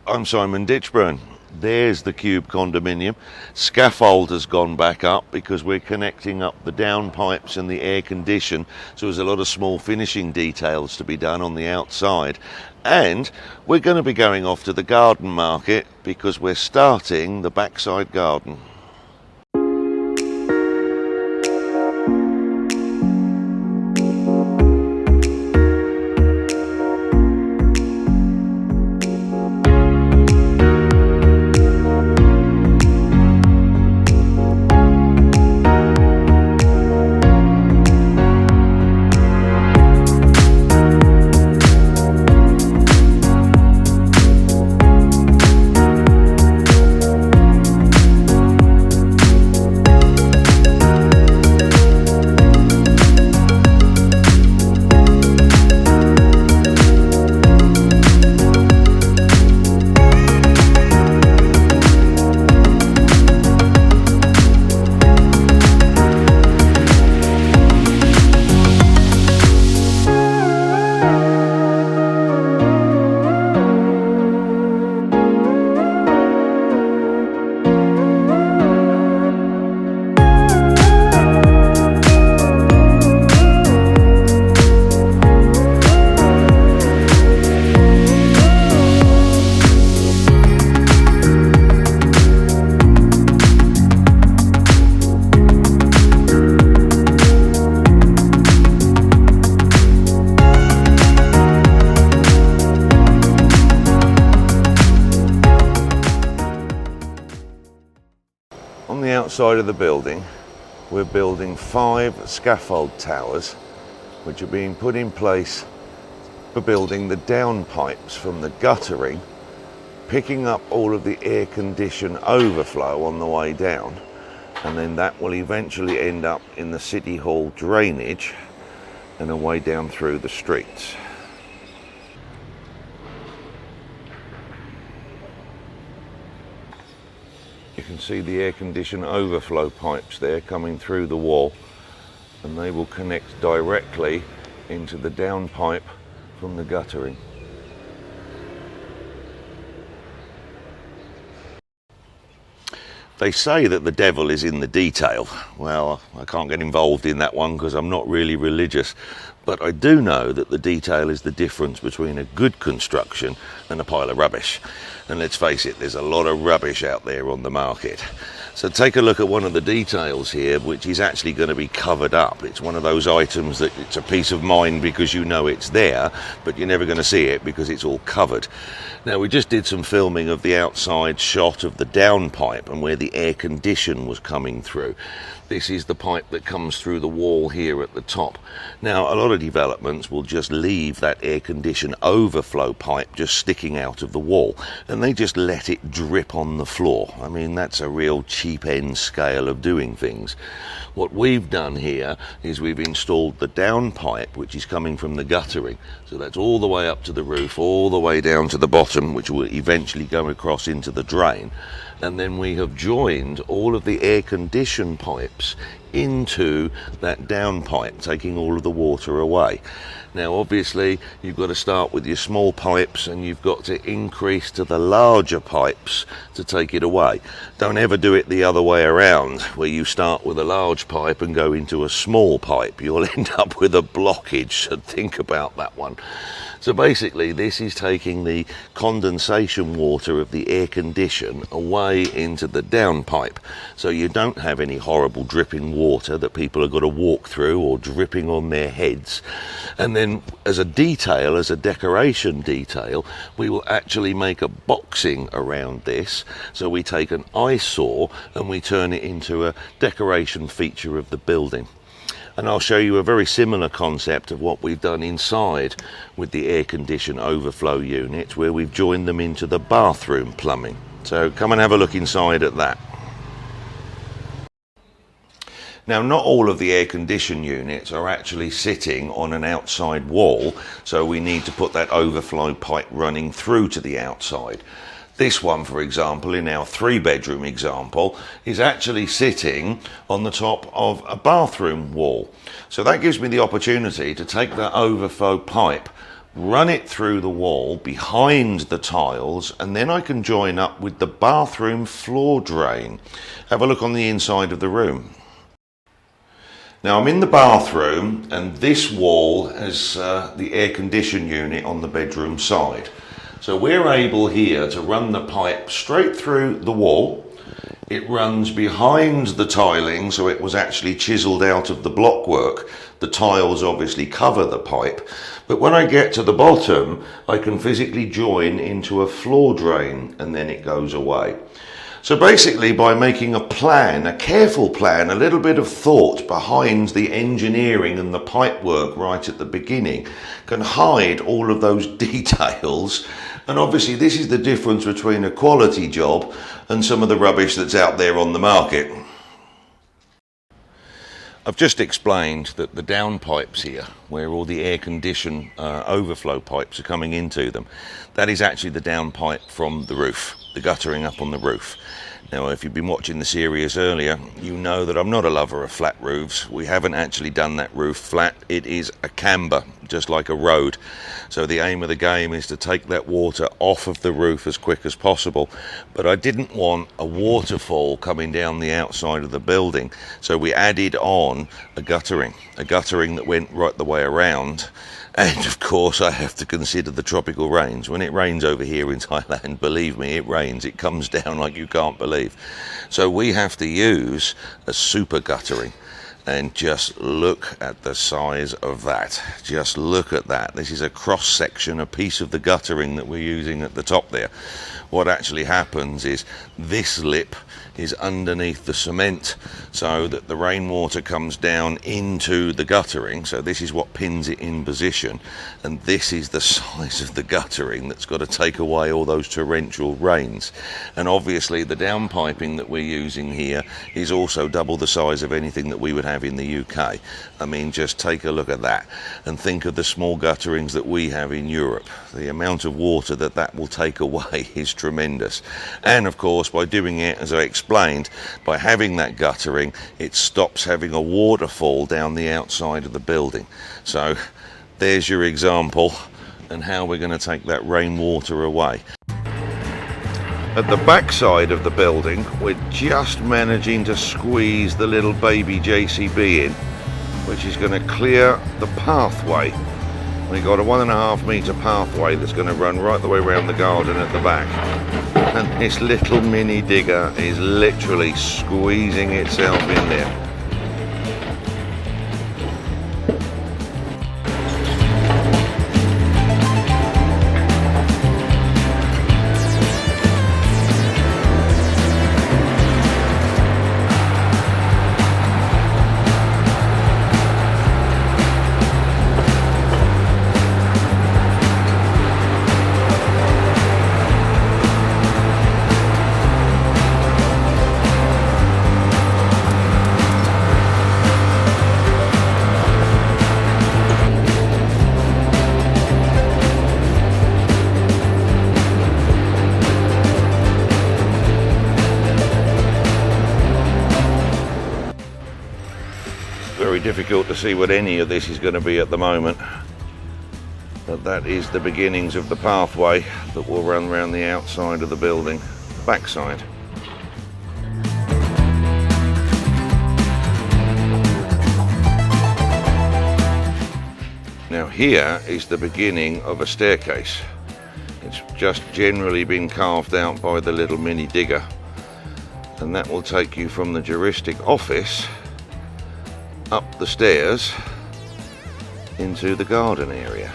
I'm Simon Ditchburn. There's the Cube condominium. Scaffold has gone back up because we're connecting up the downpipes and the air condition, so there's a lot of small finishing details to be done on the outside. And we're going to be going off to the garden market because we're starting the backside garden. On the outside of the building, we're building 5 scaffold towers, which are being put in place for building the downpipes from the guttering, picking up all of the air condition overflow on the way down, and then that will eventually end up in the City Hall drainage and away down through the streets. You can see the air condition overflow pipes there coming through the wall, and they will connect directly into the downpipe from the guttering. They say that the devil is in the detail. Well, I can't get involved in that one because I'm not really religious, but I do know that the detail is the difference between a good construction and a pile of rubbish. And let's face it, there's a lot of rubbish out there on the market. So take a look at one of the details here, which is actually going to be covered up. It's one of those items that it's a peace of mind because you know it's there, but you're never going to see it because it's all covered. Now, we just did some filming of the outside shot of the downpipe and where the air condition was coming through. This is the pipe that comes through the wall here at the top. Now, a lot of developments will just leave that air condition overflow pipe just sticking out of the wall, and they just let it drip on the floor. I mean, that's a real cheap end scale of doing things. What we've done here is we've installed the downpipe, which is coming from the guttering. So that's all the way up to the roof, all the way down to the bottom, which will eventually go across into the drain. And then we have joined all of the air condition pipes into that downpipe, taking all of the water away. Now, obviously, you've got to start with your small pipes and you've got to increase to the larger pipes to take it away. Don't ever do it the other way around, where you start with a large pipe and go into a small pipe. You'll end up with a blockage, so think about that one. So basically, this is taking the condensation water of the air condition away into the downpipe, so you don't have any horrible dripping water that people have got to walk through or dripping on their heads. And then as a detail, as a decoration detail, we will actually make a boxing around this. So we take an eyesore and we turn it into a decoration feature of the building. And I'll show you a very similar concept of what we've done inside with the air condition overflow units, where we've joined them into the bathroom plumbing. So come and have a look inside at that. Now, not all of the air condition units are actually sitting on an outside wall, so we need to put that overflow pipe running through to the outside. This one, for example, in our 3-bedroom example, is actually sitting on the top of a bathroom wall. So that gives me the opportunity to take that overflow pipe run it through the wall behind the tiles, and then I can join up with the bathroom floor drain. Have a look on the inside of the room. Now I'm in the bathroom, and this wall has the air condition unit on the bedroom side. So we're able here to run the pipe straight through the wall. It runs behind the tiling, so it was actually chiselled out of the blockwork. The tiles obviously cover the pipe, but when I get to the bottom, I can physically join into a floor drain, and then it goes away. So basically, by making a plan, a careful plan, a little bit of thought behind the engineering and the pipe work right at the beginning, can hide all of those details. And obviously this is the difference between a quality job and some of the rubbish that's out there on the market. I've just explained that the downpipes here, where all the air condition overflow pipes are coming into them, that is actually the downpipe from the roof, the guttering up on the roof. Now, if you've been watching the series earlier, you know that I'm not a lover of flat roofs. We haven't actually done that roof flat. It is a camber, just like a road. So the aim of the game is to take that water off of the roof as quick as possible. But I didn't want a waterfall coming down the outside of the building. So we added on a guttering that went right the way around. And of course I have to consider the tropical rains. When it rains over here in Thailand, believe me, it rains. It comes down like you can't believe. So we have to use a super guttering. And just look at the size of that. Just look at that. This is a cross section, a piece of the guttering that we're using at the top there. What actually happens is this lip is underneath the cement so that the rainwater comes down into the guttering. So this is what pins it in position, and this is the size of the guttering that's got to take away all those torrential rains. And obviously the downpiping that we're using here is also double the size of anything that we would have in the UK. I mean, just take a look at that and think of the small gutterings that we have in Europe. The amount of water that that will take away is tremendous. And of course, by doing it, as I explained, by having that guttering, it stops having a waterfall down the outside of the building. So there's your example and how we're going to take that rainwater away. At the back side of the building, we're just managing to squeeze the little baby JCB in, which is going to clear the pathway. We've got a 1.5 metre pathway that's going to run right the way around the garden at the back. And this little mini digger is literally squeezing itself in there. Very difficult to see what any of this is going to be at the moment, but that is the beginnings of the pathway that will run around the outside of the building, the backside. Now here is the beginning of a staircase. It's just generally been carved out by the little mini digger, and that will take you from the juristic office up the stairs into the garden area.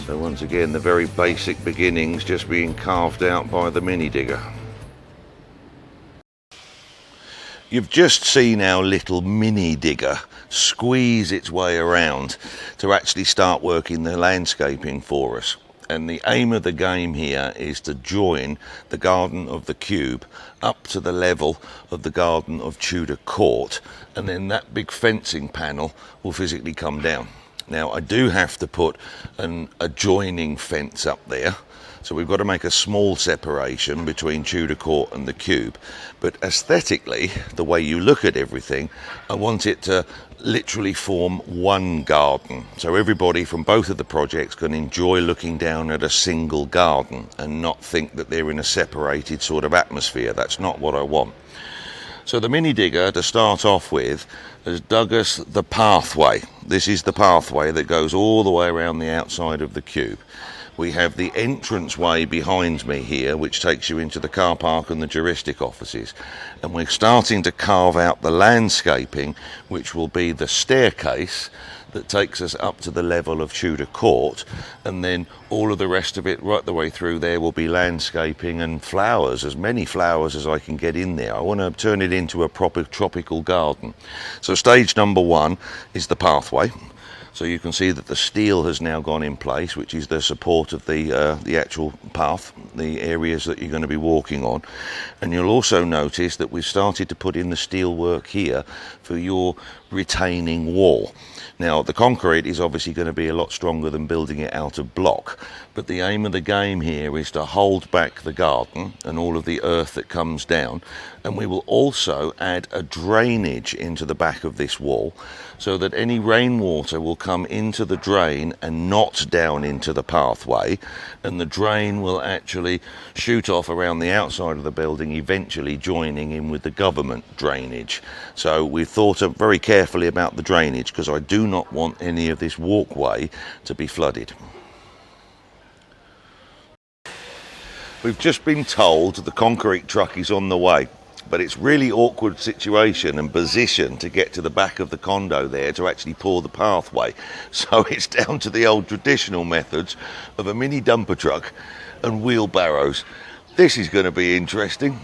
So once again, the very basic beginnings just being carved out by the mini digger. You've just seen our little mini digger squeeze its way around to actually start working the landscaping for us. And the aim of the game here is to join the garden of the Cube up to the level of the garden of Tudor Court, and then that big fencing panel will physically come down. Now I do have to put an adjoining fence up there So we've got to make a small separation between Tudor Court and the Cube. But aesthetically, the way you look at everything, I want it to literally form one garden. So everybody from both of the projects can enjoy looking down at a single garden and not think that they're in a separated sort of atmosphere. That's not what I want. So the mini digger, to start off with, has dug us the pathway. This is the pathway that goes all the way around the outside of the Cube. We have the entranceway behind me here, which takes you into the car park and the juristic offices. And we're starting to carve out the landscaping, which will be the staircase that takes us up to the level of Tudor Court, and then all of the rest of it right the way through there will be landscaping and flowers, as many flowers as I can get in there. I want to turn it into a proper tropical garden. So stage number one is the pathway. So you can see that the steel has now gone in place, which is the support of the actual path, the areas that you're going to be walking on. And you'll also notice that we've started to put in the steel work here for your retaining wall. Now, the concrete is obviously going to be a lot stronger than building it out of block, but the aim of the game here is to hold back the garden and all of the earth that comes down, and we will also add a drainage into the back of this wall so that any rainwater will come into the drain and not down into the pathway, and the drain will actually shoot off around the outside of the building, eventually joining in with the government drainage. So we've thought very carefully about the drainage, because I do not want any of this walkway to be flooded. We've just been told the concrete truck is on the way, but it's really awkward situation and position to get to the back of the condo there to actually pour the pathway. So it's down to the old traditional methods of a mini dumper truck and wheelbarrows. This is going to be interesting.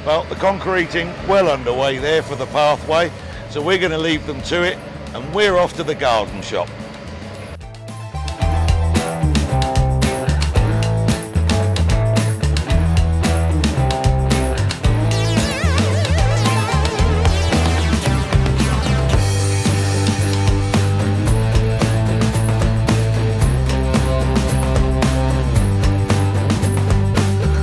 Well, the concreting well underway there for the pathway, so we're going to leave them to it, and we're off to the garden shop.